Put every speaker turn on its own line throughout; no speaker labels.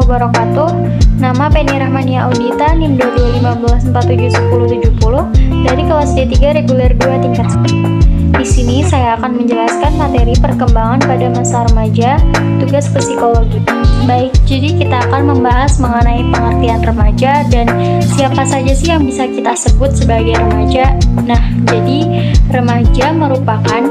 wabarakatuh. Nama Penny Rahmania Audita, NIM 2215471070 dari kelas D3 reguler 2 tingkat 1. Di sini saya akan menjelaskan materi perkembangan pada masa remaja, tugas psikologi. Baik, jadi kita akan membahas mengenai pengertian remaja dan siapa saja sih yang bisa kita sebut sebagai remaja. Nah, jadi remaja merupakan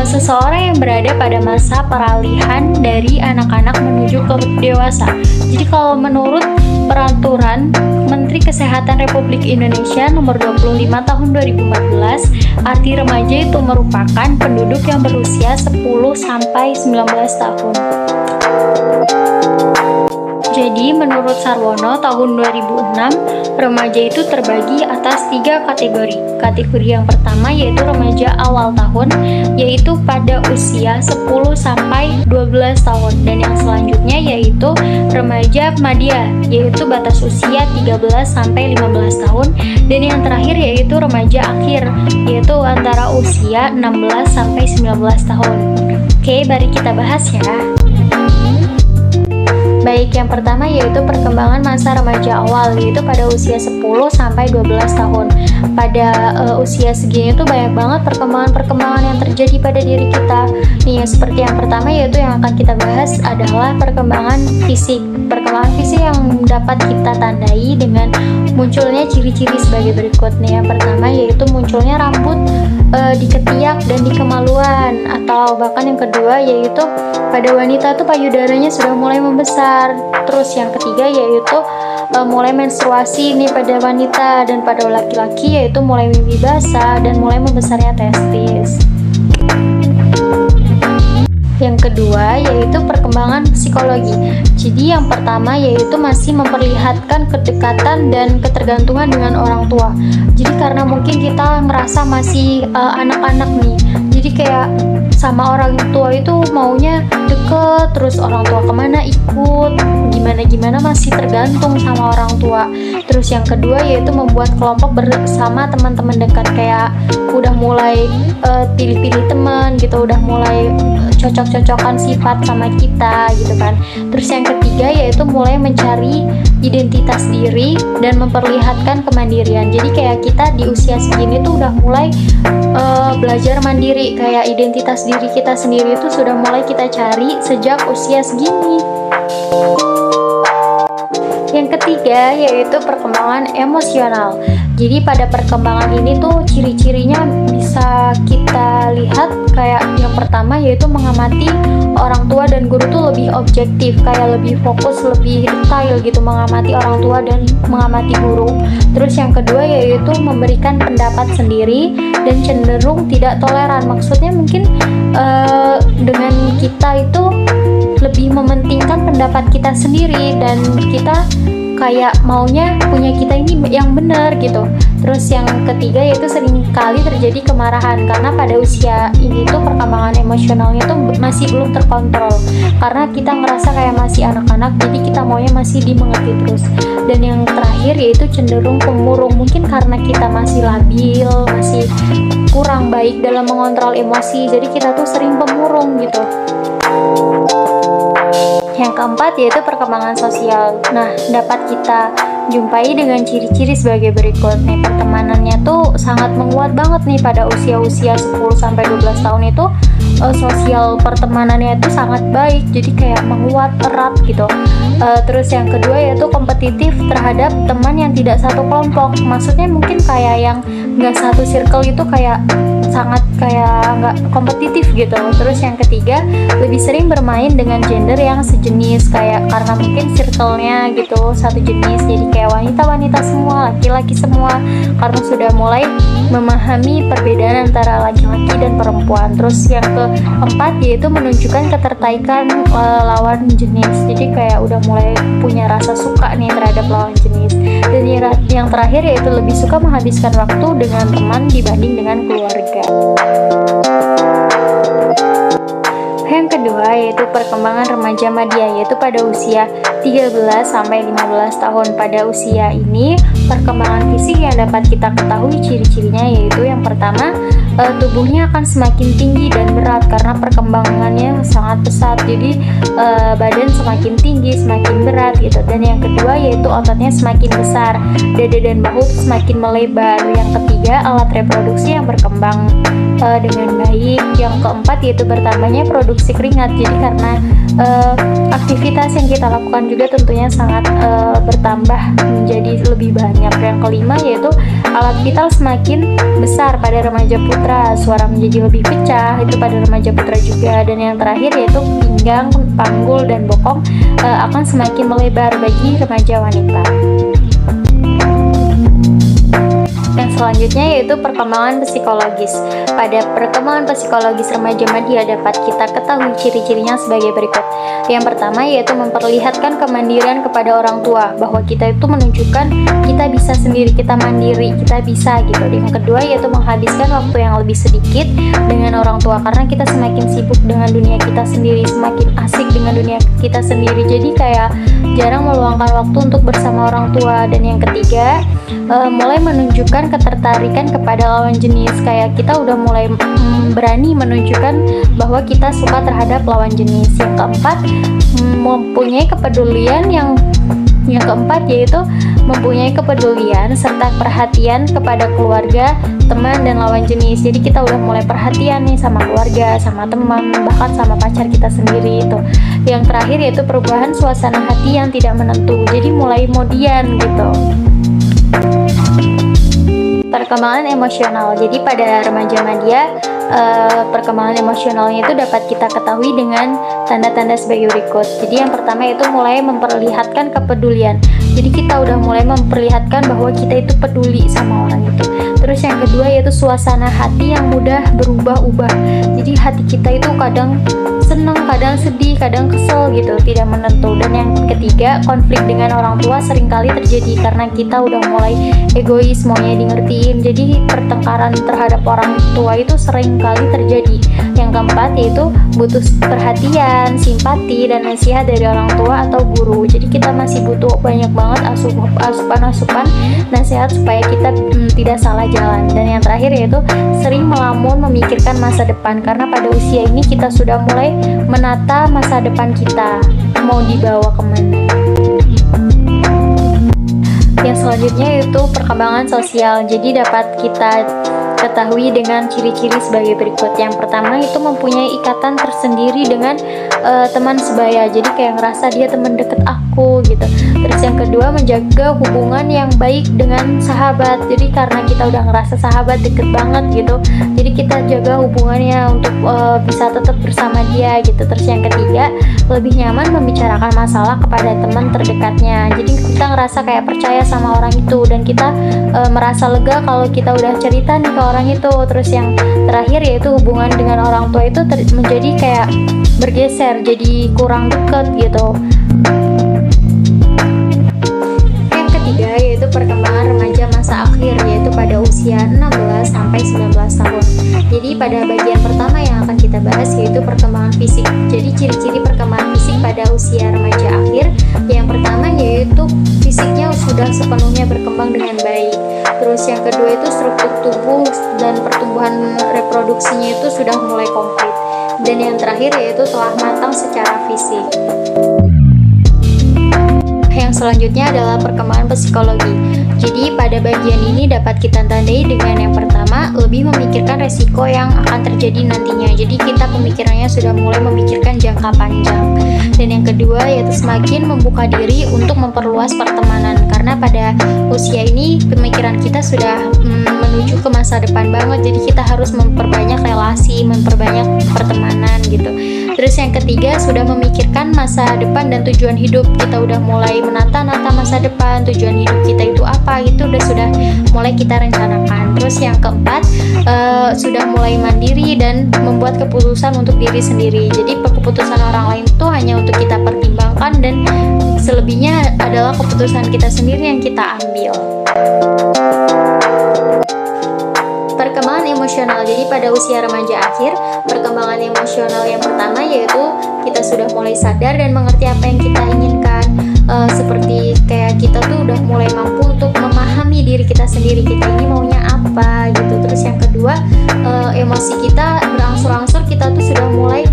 seseorang yang berada pada masa peralihan dari anak-anak menuju ke dewasa. Jadi kalau menurut peraturan Menteri Kesehatan Republik Indonesia nomor 25 tahun 2014, arti remaja itu merupakan penduduk yang berusia 10 sampai 19 tahun. Jadi menurut Sarwono tahun 2006, remaja itu terbagi atas 3 kategori. Kategori yang pertama yaitu remaja awal tahun, yaitu pada usia 10 sampai 12 tahun. Dan yang selanjutnya yaitu remaja madya, yaitu batas usia 13 sampai 15 tahun. Dan yang terakhir yaitu remaja akhir, yaitu antara usia 16 sampai 19 tahun. Oke, mari kita bahas ya. Baik, yang pertama yaitu perkembangan masa remaja awal, yaitu pada usia 10 sampai 12 tahun. Pada usia segini tuh banyak banget perkembangan-perkembangan yang terjadi pada diri kita. Nih, seperti yang pertama yaitu yang akan kita bahas adalah perkembangan fisik. Perkembangan fisik yang dapat kita tandai dengan munculnya ciri-ciri sebagai berikut nih. Yang pertama yaitu munculnya rambut di ketiak dan di kemaluan, atau bahkan yang kedua yaitu pada wanita tuh payudaranya sudah mulai membesar. Terus yang ketiga yaitu mulai menstruasi nih pada wanita, dan pada laki-laki yaitu mulai mimpi basah dan mulai membesarnya testis. Yang kedua yaitu perkembangan psikologi. Jadi yang pertama yaitu masih memperlihatkan kedekatan dan ketergantungan dengan orang tua. Jadi karena mungkin kita ngerasa masih anak-anak nih, jadi kayak sama orang tua itu maunya deket, terus orang tua kemana ikut, gimana masih tergantung sama orang tua. Terus yang kedua yaitu membuat kelompok bersama teman-teman dekat, kayak udah mulai pilih-pilih teman gitu, udah mulai cocok-cocokan sifat sama kita gitu kan. Terus yang ketiga yaitu mulai mencari identitas diri dan memperlihatkan kemandirian. Jadi kayak kita di usia segini tuh udah mulai belajar mandiri, kayak identitas diri kita sendiri itu sudah mulai kita cari sejak usia segini. Yang ketiga yaitu perkembangan emosional. Jadi pada perkembangan ini tuh ciri-cirinya bisa kita lihat kayak yang pertama yaitu mengamati orang tua dan guru tuh lebih objektif, kayak lebih fokus, lebih detail gitu mengamati orang tua dan mengamati guru. Terus yang kedua yaitu memberikan pendapat sendiri dan cenderung tidak toleran. Maksudnya mungkin dengan kita itu lebih mementingkan pendapat kita sendiri dan kita kayak maunya punya kita ini yang benar gitu. Terus yang ketiga yaitu seringkali terjadi kemarahan, karena pada usia ini tuh perkembangan emosionalnya tuh masih belum terkontrol, karena kita ngerasa kayak masih anak-anak, jadi kita maunya masih dimengerti terus. Dan yang terakhir yaitu cenderung pemurung, mungkin karena kita masih labil, masih kurang baik dalam mengontrol emosi, jadi kita tuh sering pemurung gitu. Yang keempat yaitu perkembangan sosial. Nah, dapat kita jumpai dengan ciri-ciri sebagai berikut nih. Pertemanannya tuh sangat menguat banget nih pada usia-usia 10 sampai 12 tahun itu. Sosial pertemanannya itu sangat baik, jadi kayak menguat erat gitu. Terus yang kedua yaitu kompetitif terhadap teman yang tidak satu kelompok. Maksudnya mungkin kayak yang nggak satu circle itu kayak sangat kayak nggak kompetitif gitu. Terus yang ketiga lebih sering bermain dengan gender yang sejenis, kayak karena mungkin circle-nya gitu satu jenis, jadi kayak wanita-wanita semua, laki-laki semua, karena sudah mulai memahami perbedaan antara laki-laki dan perempuan. Terus yang keempat yaitu menunjukkan ketertarikan lawan jenis, jadi kayak udah mulai punya rasa suka nih terhadap lawan jenis. Dan yang terakhir yaitu lebih suka menghabiskan waktu dengan teman dibanding dengan keluarga. Yang kedua yaitu perkembangan remaja madya, yaitu pada usia 13 sampai 15 tahun. Pada usia ini perkembangan fisik yang dapat kita ketahui ciri-cirinya yaitu yang pertama tubuhnya akan semakin tinggi dan berat karena perkembangannya sangat pesat. Jadi badan semakin tinggi, semakin berat gitu. Dan yang kedua yaitu ototnya semakin besar, dada dan bahu semakin melebar. Yang ketiga, alat reproduksi yang berkembang dengan baik. Yang keempat yaitu bertambahnya produksi keringat. Jadi karena aktivitas yang kita lakukan juga tentunya sangat bertambah menjadi lebih banyak. Yang kelima yaitu alat vital semakin besar pada remaja putra, suara menjadi lebih pecah itu pada remaja putra juga. Dan yang terakhir yaitu pinggang, panggul dan bokong akan semakin melebar bagi remaja wanita. Yang selanjutnya yaitu perkembangan psikologis. Pada perkembangan psikologis remaja madya dapat kita ketahui ciri-cirinya sebagai berikut. Yang pertama yaitu memperlihatkan kemandirian kepada orang tua, bahwa kita itu menunjukkan kita bisa sendiri, kita mandiri, kita bisa gitu. Yang kedua yaitu menghabiskan waktu yang lebih sedikit dengan orang tua, karena kita semakin sibuk dengan dunia kita sendiri, semakin asik dengan dunia kita sendiri, jadi kayak jarang meluangkan waktu untuk bersama orang tua. Dan yang ketiga mulai menunjukkan ketertarikan kepada lawan jenis, kayak kita udah mulai berani menunjukkan bahwa kita suka terhadap lawan jenis. Yang keempat mempunyai kepedulian yang keempat yaitu mempunyai kepedulian serta perhatian kepada keluarga, teman dan lawan jenis. Jadi kita udah mulai perhatian nih sama keluarga, sama teman, bahkan sama pacar kita sendiri itu. Yang terakhir yaitu perubahan suasana hati yang tidak menentu. Jadi mulai modian gitu. Perkembangan emosional. Jadi pada remaja madya perkembangan emosionalnya itu dapat kita ketahui dengan tanda-tanda sebagai berikut. Jadi yang pertama itu mulai memperlihatkan kepedulian. Jadi kita udah mulai memperlihatkan bahwa kita itu peduli sama orang itu. Terus yang kedua yaitu suasana hati yang mudah berubah-ubah. Jadi hati kita itu kadang senang, kadang sedih, kadang kesel gitu, tidak menentu. Dan yang ketiga, konflik dengan orang tua seringkali terjadi karena kita udah mulai egois, maunya di ngertiin. Jadi pertengkaran terhadap orang tua itu sering kali terjadi. Yang keempat yaitu butuh perhatian, simpati dan nasihat dari orang tua atau guru. Jadi kita masih butuh banyak banget asupan nasihat supaya kita tidak salah jalan. Dan yang terakhir yaitu sering melamun memikirkan masa depan, karena pada usia ini kita sudah mulai menata masa depan kita mau dibawa kemana. Yang selanjutnya yaitu perkembangan sosial. Jadi dapat kita ketahui dengan ciri-ciri sebagai berikut. Yang pertama itu mempunyai ikatan tersendiri dengan teman sebaya. Jadi kayak ngerasa dia teman deket aku gitu. Terus yang kedua menjaga hubungan yang baik dengan sahabat. Jadi karena kita udah ngerasa sahabat deket banget gitu, jadi kita jaga hubungannya untuk bisa tetap bersama dia gitu. Terus yang ketiga lebih nyaman membicarakan masalah kepada teman terdekatnya. Jadi kita ngerasa kayak percaya sama orang itu dan kita merasa lega kalau kita udah cerita nih ke orang itu. Terus yang terakhir yaitu hubungan dengan orang tua itu menjadi kayak bergeser, jadi kurang dekat gitu. Yang ketiga yaitu perkembangan remaja masa akhir, yaitu pada usia 16 sampai 19 tahun. Jadi pada bagian pertama yang akan kita bahas yaitu perkembangan fisik. Jadi ciri-ciri perkembangan fisik pada usia remaja akhir, yang pertama yaitu fisiknya sudah sepenuhnya berkembang dengan baik. Terus yang kedua itu struktur tubuh dan pertumbuhan reproduksinya itu sudah mulai komplit. Dan yang terakhir yaitu telah matang secara fisik. Yang selanjutnya adalah perkembangan psikologi. Jadi pada bagian ini dapat kita tandai dengan yang pertama, lebih memikirkan resiko yang akan terjadi nantinya. Jadi kita pemikirannya sudah mulai memikirkan jangka panjang. Dan yang kedua yaitu semakin membuka diri untuk memperluas pertemanan, karena pada usia ini pemikiran kita sudah menuju ke masa depan banget. Jadi kita harus memperbanyak relasi, memperbanyak pertemanan gitu. Terus yang ketiga sudah memikirkan masa depan dan tujuan hidup. Kita udah mulai menata-nata masa depan, tujuan hidup kita itu apa, itu sudah mulai kita rencanakan. Terus yang keempat sudah mulai mandiri dan membuat keputusan untuk diri sendiri. Jadi keputusan orang lain itu hanya untuk kita pertimbangkan dan selebihnya adalah keputusan kita sendiri yang kita ambil. Perkembangan emosional. Jadi pada usia remaja akhir, perkembangan emosional yang pertama yaitu kita sudah mulai sadar dan mengerti apa yang kita inginkan. Seperti kayak kita tuh udah mulai mampu untuk memahami diri kita sendiri, kita ini maunya apa gitu. Terus yang kedua, emosi kita berangsur-angsur kita tuh sudah mulai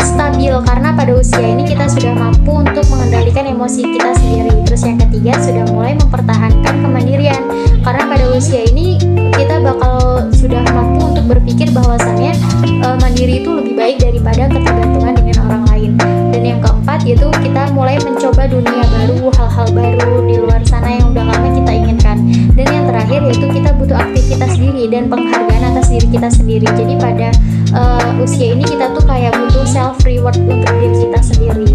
stabil, karena pada usia ini kita sudah mampu untuk mengendalikan emosi kita sendiri. Terus yang ketiga, sudah mulai mempertahankan kemandirian, karena pada usia ini kita bakal sudah mampu untuk berpikir bahwasannya mandiri itu lebih baik daripada ketergantungan dengan orang lain. Dan yang keempat yaitu kita mulai mencoba dunia baru, hal-hal baru di luar sana yang udah lama kita inginkan. Dan yang terakhir yaitu kita butuh aktivitas diri dan penghargaan atas diri kita sendiri. Jadi pada usia ini kita tuh kayak butuh self reward untuk diri kita sendiri.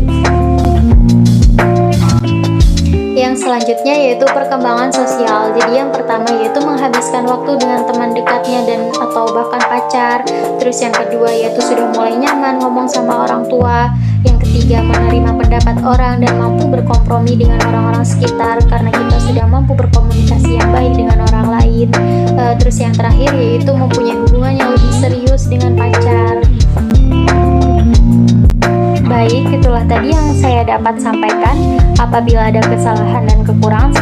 Yang selanjutnya yaitu perkembangan sosial. Jadi yang pertama yaitu menghabiskan waktu dengan teman dekatnya dan atau bahkan pacar. Terus yang kedua yaitu sudah mulai nyaman ngomong sama orang tua. Yang ketiga, menerima pendapat orang dan mampu berkompromi dengan orang-orang sekitar, karena kita sudah mampu berkomunikasi yang baik dengan orang lain. Terus yang terakhir yaitu mempunyai hubungan yang lebih serius dengan pacar. Baik, itulah tadi yang saya dapat sampaikan. Apabila ada kesalahan dan kekurangan,